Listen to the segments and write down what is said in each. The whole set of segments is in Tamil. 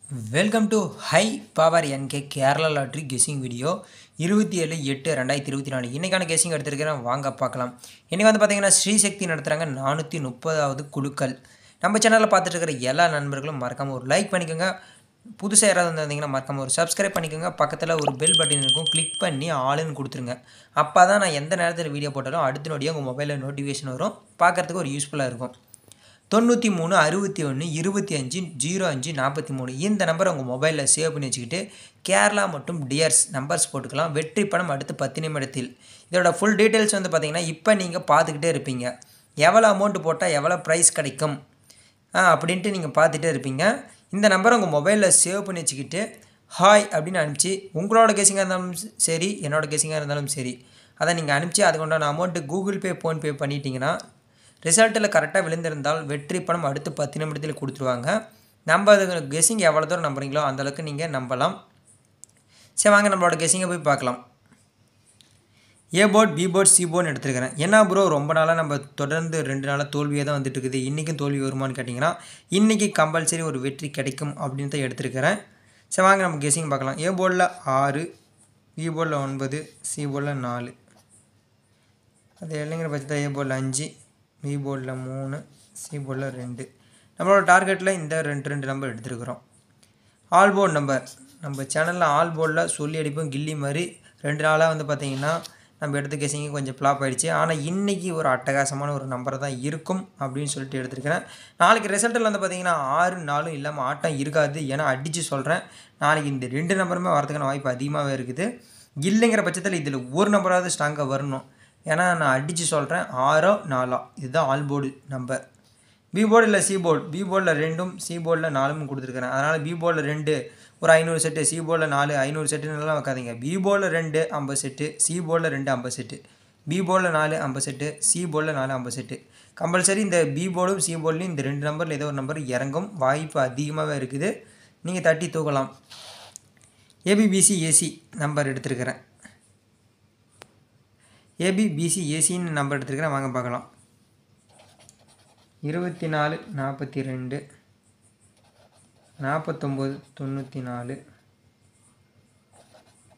Welcome to High Power NK Kerala Lottery Guessing Video 27/8/2024 இன்னைக்கான கெஸிங் எடுத்துருக்கிறேன் வாங்க பார்க்கலாம். இன்னைக்கு வந்து பார்த்தீங்கன்னா ஸ்ரீசக்தி நடத்துகிறாங்க 430வது குழுக்கள். நம்ம சேனலில் பார்த்துட்டு இருக்கிற எல்லா நண்பர்களும் மறக்காமல் ஒரு லைக் பண்ணிக்கோங்க. புதுசாக யாராவது வந்திருந்தீங்கன்னா மறக்காமல் ஒரு சப்ஸ்கிரைப் பண்ணிக்கோங்க. பக்கத்தில் ஒரு பெல் பட்டன் இருக்கும், கிளிக் பண்ணி ஆளுன்னு கொடுத்துருங்க. அப்போ தான் நான் எந்த நேரத்தில் வீடியோ போட்டாலும் அடுத்த நொடியாக உங்கள் மொபைலில் நோட்டிஃபிகேஷன் வரும், பார்க்குறதுக்கு ஒரு யூஸ்ஃபுல்லாக இருக்கும். 93 61 25 05 43 இந்த நம்பரை உங்கள் மொபைலில் சேவ் பண்ணி வச்சுக்கிட்டு கேரளா மற்றும் டியர்ஸ் நம்பர்ஸ் போட்டுக்கலாம். வெற்றி பணம் அடுத்து 10 நிமிடத்தில். இதோட ஃபுல் டீட்டெயில்ஸ் வந்து பார்த்திங்கன்னா இப்போ நீங்கள் பார்த்துக்கிட்டே இருப்பீங்க. எவ்வளோ அமௌண்ட் போட்டால் எவ்வளோ ப்ரைஸ் கிடைக்கும் அப்படின்ட்டு நீங்கள் பார்த்துட்டே இருப்பீங்க. இந்த நம்பரை உங்கள் மொபைலில் சேவ் பண்ணி வச்சுக்கிட்டு ஹாய் அப்படின்னு அனுப்பிச்சு உங்களோட கெஸிங்காக இருந்தாலும் சரி என்னோடய கெஸிங்காக இருந்தாலும் சரி அதை நீங்கள் அனுப்பிச்சு அதுக்குண்டான அமௌண்ட்டு கூகுள் பே ஃபோன்பே பண்ணிட்டீங்கன்னா ரிசல்ட்டில் கரெக்டாக விழுந்திருந்தால் வெற்றி பணம் அடுத்து 10 நிமிடத்தில் கொடுத்துருவாங்க. நம்ம அது கெஸிங் எவ்வளோ தூரம் நம்புறீங்களோ அந்தளவுக்கு நீங்கள் நம்பலாம். சரி வாங்க நம்மளோட கெஸிங்கை போய் பார்க்கலாம். ஏ போர்ட், பி போர்ட், சி போர்டுன்னு எடுத்துருக்கிறேன். என்ன ப்ரோ ரொம்ப நாளாக நம்ம தொடர்ந்து 2 நாளாக தோல்வியாக தான் வந்துட்டு இருக்குது, இன்றைக்கும் தோல்வி வருமானு கேட்டிங்கன்னா இன்றைக்கி கம்பல்சரி ஒரு வெற்றி கிடைக்கும் அப்படின்னு தான் எடுத்துருக்கிறேன். சரி வாங்க நம்ம கெஸிங் பார்க்கலாம். ஏ போர்டில் 6, பி போர்டில் 9, சி போர்டில் 4. அது இல்லைங்கிற பட்சத்தில் ஏ போர்டில் 5, பி போர்டில் 3, சி போர்டில் 2. நம்மளோட டார்கெட்டில் இந்த ரெண்டு நம்பர் எடுத்துருக்குறோம். ஆல் போர்டு நம்பர் நம்ம சேனலில் ஆல் போர்டில் சொல்லி அடிப்போம் கில்லி மாதிரி 2 நாளாக வந்து பார்த்திங்கன்னா நம்ம எடுத்து கெஸிங்க கொஞ்சம் ஃப்ளாப் ஆகிடுச்சு. ஆனால் இன்றைக்கி ஒரு அட்டகாசமான ஒரு நம்பரை தான் இருக்கும் அப்படின்னு சொல்லிட்டு எடுத்துருக்கிறேன். நாளைக்கு ரிசல்ட்டில் வந்து பார்த்திங்கன்னா 6 4 இல்லாமல் ஆட்டம் இருக்காது. ஏன்னா அடித்து சொல்கிறேன், நாளைக்கு இந்த 2 நம்பருமே வரதுக்கான வாய்ப்பு அதிகமாகவே இருக்குது. இல்லைங்கிற பட்சத்தில் இதில் ஒரு நம்பராவது ஸ்ட்ராங்காக வரணும். ஏன்னா நான் அடித்து சொல்கிறேன் 6 4 இதுதான் all board number. B board இல்லை சி போர்டு, பி போர்டில் 2ம் சி போர்டில் 4ம் கொடுத்துருக்குறேன். அதனால் பி போர்டில் 2 ஒரு 500 செட்டு, சி போர்டில் 4 500 செட்டுன்னெலாம் வைக்காதீங்க. பி போர்டில் 2 50 செட்டு, சி போர்டில் 2 50 செட்டு, பி போர்டில் 4 50 செட்டு, சி போர்டில் 4 50 செட்டு. கம்பல்சரி இந்த பி போர்டும் சி போர்ட்லேயும் இந்த 2 நம்பரில் ஏதோ ஒரு நம்பர் இறங்கும் வாய்ப்பு அதிகமாகவே இருக்குது. நீங்கள் தட்டி தூக்கலாம். ஏபிபிசி ஏசி நம்பர் எடுத்துருக்கிறேன். ஏபிபிசி ஏசின்னு நம்பர் எடுத்துருக்கிறேன், வாங்க பார்க்கலாம். 24 42 49 94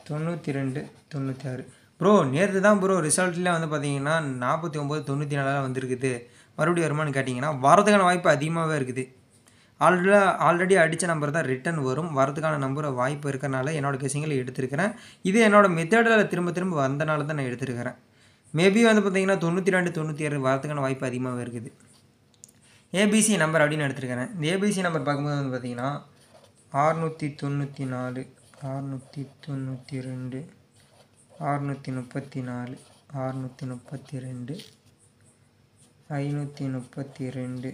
92 96. ப்ரோ நேற்று தான் ப்ரோ ரிசல்ட்டில் வந்து பார்த்தீங்கன்னா 49 94 வந்திருக்குது, மறுபடியும் வருமானு கேட்டிங்கன்னா வரதுக்கான வாய்ப்பு அதிகமாகவே இருக்குது. ஆல்ரெடி அடித்த நம்பர் தான் ரிட்டன் வரும், வரதுக்கான நம்பர் வாய்ப்பு இருக்கிறனால என்னோடய கெஸிங்கில் எடுத்துருக்கிறேன். இது என்னோடய மெத்தடில் திரும்ப வந்தனால தான் நான் எடுத்துருக்கிறேன். மேபி வந்து பார்த்திங்கன்னா 92 96 வரதுக்கான வாய்ப்பு அதிகமாகவே இருக்குது. ஏபிசி நம்பர் அப்படின்னு எடுத்துருக்கிறேன். இந்த ஏபிசி நம்பர் பார்க்கும்போது வந்து பார்த்திங்கன்னா 694 692 634 632 532 534 592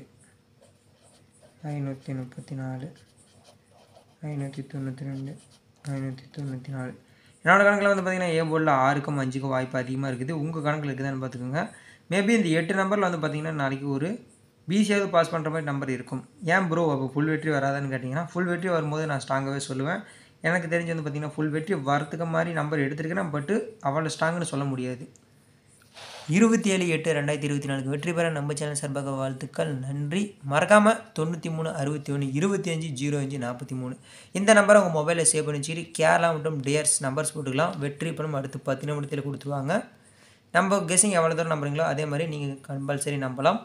594. என்னோட கணக்கில் வந்து பார்த்திங்கன்னா ஏ போர்டில் 6க்கும் 5க்கும் வாய்ப்பு அதிகமாக இருக்குது. உங்கள் கணக்கில் இருக்குதான்னு பார்த்துக்கோங்க. மேபி இந்த 8 நம்பரில் வந்து பார்த்திங்கன்னா நாளைக்கு ஒரு பிசியாவது பாஸ் பண்ணுற மாதிரி நம்பர் இருக்கும். ஏன் ப்ரோ அப்போ ஃபுல் வெற்றி வராதான்னு கேட்டிங்கன்னா ஃபுல் வெற்றி வரும்போது நான் ஸ்ட்ராங்காகவே சொல்லுவேன். எனக்கு தெரிஞ்சு வந்து பார்த்திங்கன்னா ஃபுல் வெற்றி வரத்துக்கு மாதிரி நம்பர் எடுத்துருக்கிறேன், பட்டு அவ்வளோ ஸ்ட்ராங்குன்னு சொல்ல முடியாது. 27/8/2024 வெற்றி பெற நம்ம சேனல் சார்பாக வாழ்த்துக்கள், நன்றி. மறக்காமல் 93 61 25 05 43 இந்த நம்பரை உங்கள் மொபைலில் சேவ் பண்ணி வச்சுக்கிட்டு கேரளா மற்றும் டியர்ஸ் நம்பர்ஸ் போட்டுக்கலாம். வெற்றி பணம் அடுத்து 10 நிமிடத்தில் கொடுத்துருவாங்க. நம்ம கெஸிங் எவ்வளோ தூரம் நம்புறீங்களோ அதே மாதிரி நீங்கள் கம்பல்சரி நம்பலாம்.